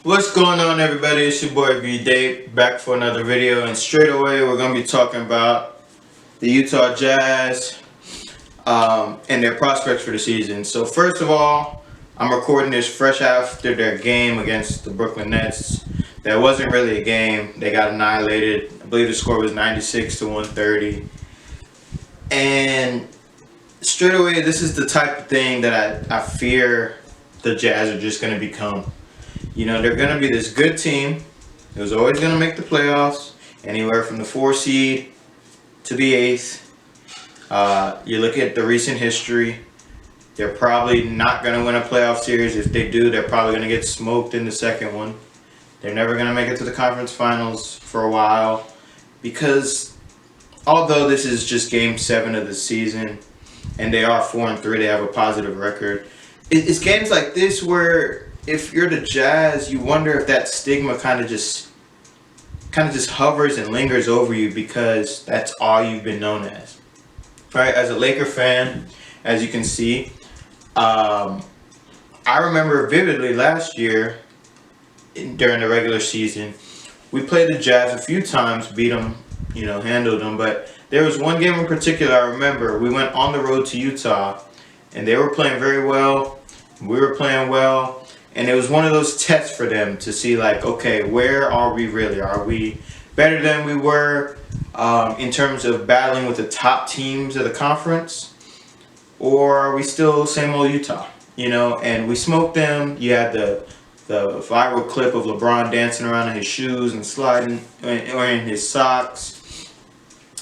What's going on, everybody? It's your boy V Dave back for another video, and straight away we're gonna be talking about the Utah Jazz and their prospects for the season. So first of all, I'm recording this fresh after their game against the Brooklyn Nets. That wasn't really a game; they got annihilated. I believe the score was 96 to 130. And straight away, this is the type of thing that I fear the Jazz are just gonna become. They're going to be this good team who's always going to make the playoffs, anywhere from the 4 seed to the 8th. You look at the recent history, they're probably not going to win a playoff series. If they do, they're probably going to get smoked in the second one. They're never going to make it to the conference finals for a while because although this is just game 7 of the season and they are 4-3, they have a positive record. It's games like this where if you're the Jazz, you wonder if that stigma kind of just hovers and lingers over you because that's all you've been known as, right? As a Laker fan, as you can see, I remember vividly last year during the regular season, we played the Jazz a few times, beat them, handled them, but there was one game in particular I remember. We went on the road to Utah, and they were playing very well. We were playing well. And it was one of those tests for them to see, like, okay, where are we really? Are we better than we were in terms of battling with the top teams of the conference? Or are we still same old Utah? And we smoked them. You had the viral clip of LeBron dancing around in his shoes and sliding or in his socks,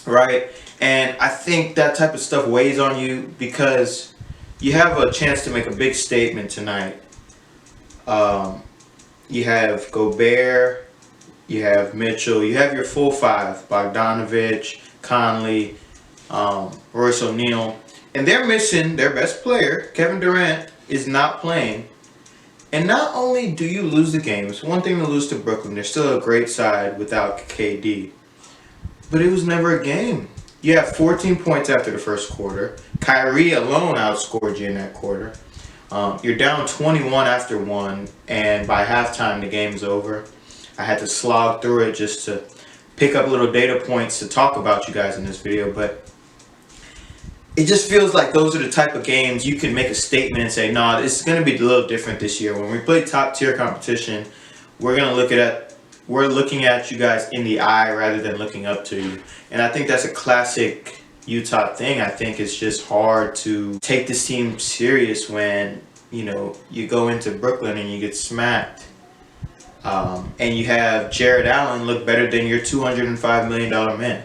right? And I think that type of stuff weighs on you because you have a chance to make a big statement tonight. You have Gobert, you have Mitchell, you have your full five, Bogdanovich, Conley, Royce O'Neal, and they're missing their best player. Kevin Durant is not playing. And not only do you lose the games, one thing to lose to Brooklyn, they're still a great side without KD, but it was never a game. You have 14 points after the first quarter. Kyrie alone outscored you in that quarter. You're down 21 after one, and by halftime the game's over. I had to slog through it just to pick up little data points to talk about you guys in this video, but it just feels like those are the type of games you can make a statement and say, nah, it's going to be a little different this year. When we play top tier competition, we're looking at you guys in the eye rather than looking up to you. And I think that's a classic Utah thing. I think it's just hard to take this team serious when you go into Brooklyn and you get smacked, and you have Jared Allen look better than your $205 million man.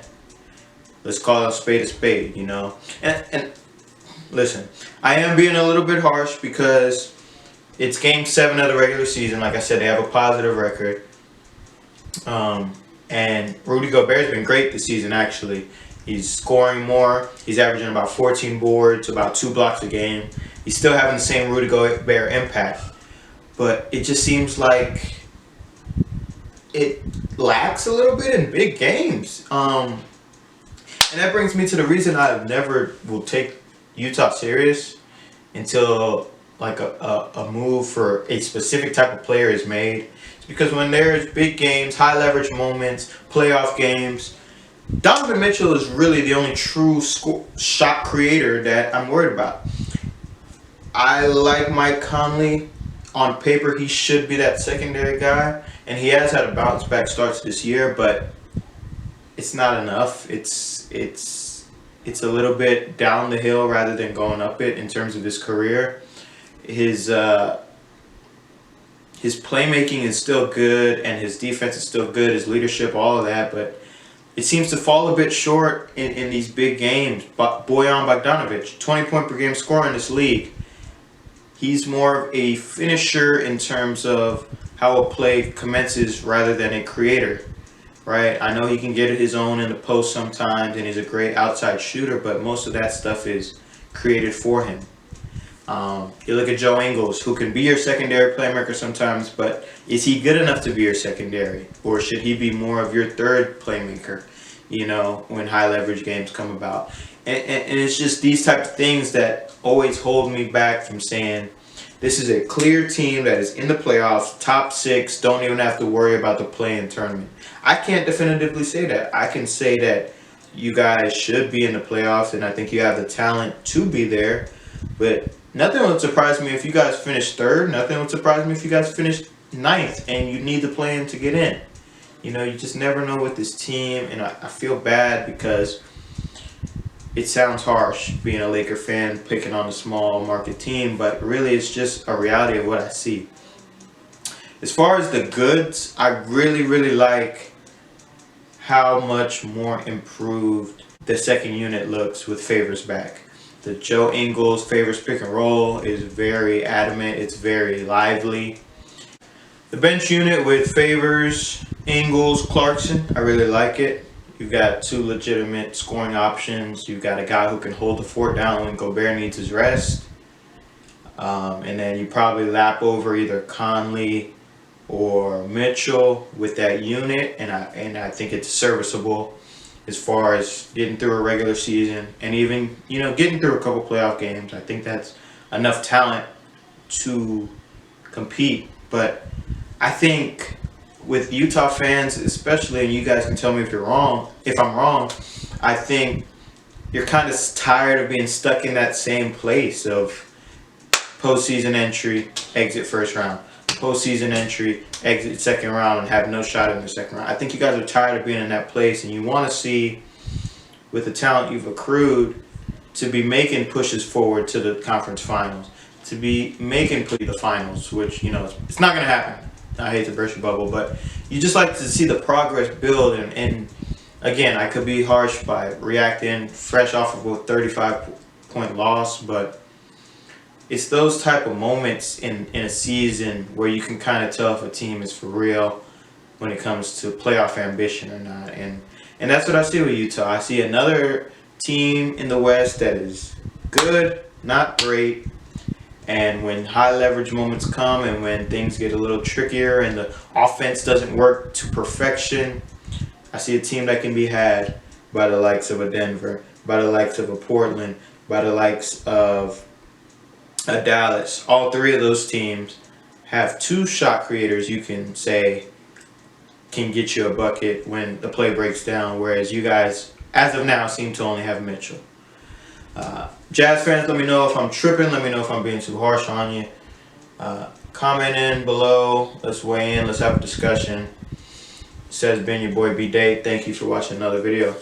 Let's call a spade, And listen, I am being a little bit harsh because it's game 7 of the regular season. Like I said, they have a positive record. And Rudy Gobert's been great this season, actually. He's scoring more. He's averaging about 14 boards, about 2 blocks a game. He's still having the same Rudy Gobert impact. But it just seems like it lacks a little bit in big games. And that brings me to the reason I never will take Utah serious until like a move for a specific type of player is made. It's because when there's big games, high leverage moments, playoff games, Donovan Mitchell is really the only true shot creator that I'm worried about. I like Mike Conley. On paper, he should be that secondary guy, and he has had a bounce back starts this year, but it's not enough. It's a little bit down the hill rather than going up it in terms of his career. His playmaking is still good, and his defense is still good. His leadership, all of that, but it seems to fall a bit short in these big games. But Bojan Bogdanovic, 20-point per game scorer in this league. He's more of a finisher in terms of how a play commences rather than a creator, right? I know he can get his own in the post sometimes, and he's a great outside shooter, but most of that stuff is created for him. You look at Joe Ingles, who can be your secondary playmaker sometimes, but is he good enough to be your secondary? Or should he be more of your third playmaker, when high leverage games come about? And it's just these type of things that always hold me back from saying This is a clear team that is in the playoffs, top 6, don't even have to worry about the play-in tournament. I can't definitively say that. I can say that you guys should be in the playoffs, and I think you have the talent to be there. But nothing would surprise me if you guys finish 3rd. Nothing would surprise me if you guys finish 9th, and you need the play-in to get in. You know, you just never know with this team, and I feel bad because it sounds harsh being a Laker fan picking on a small market team, but really it's just a reality of what I see. As far as the goods, I really like how much more improved the second unit looks with Favors back. The Joe Ingles Favors pick and roll is very adamant, it's very lively. The bench unit with Favors, Ingles, Clarkson, I really like it. You've got 2 legitimate scoring options. You've got a guy who can hold the fort down when Gobert needs his rest. And then you probably lap over either Conley or Mitchell with that unit. And I think it's serviceable as far as getting through a regular season and even, you know, getting through a couple playoff games. I think that's enough talent to compete. But I think with Utah fans especially, and you guys can tell me if I'm wrong, I think you're kind of tired of being stuck in that same place of postseason entry, exit first round, postseason entry, exit second round, and have no shot in the second round. I think you guys are tired of being in that place, and you want to see, with the talent you've accrued, to be making pushes forward to the conference finals, to be making the finals, which, you know, it's not going to happen. I hate to burst your bubble, but you just like to see the progress build. And again, I could be harsh by reacting fresh off of a 35-point loss, but it's those type of moments in a season where you can kind of tell if a team is for real when it comes to playoff ambition or not. And that's what I see with Utah. I see another team in the West that is good, not great. And when high leverage moments come and when things get a little trickier and the offense doesn't work to perfection, I see a team that can be had by the likes of a Denver, by the likes of a Portland, by the likes of a Dallas. All 3 of those teams have 2 shot creators you can say can get you a bucket when the play breaks down, whereas you guys, as of now, seem to only have Mitchell. Jazz fans, let me know if I'm tripping. Let me know if I'm being too harsh on you. Comment in below. Let's weigh in. Let's have a discussion. It says been your boy B Day. Thank you for watching another video.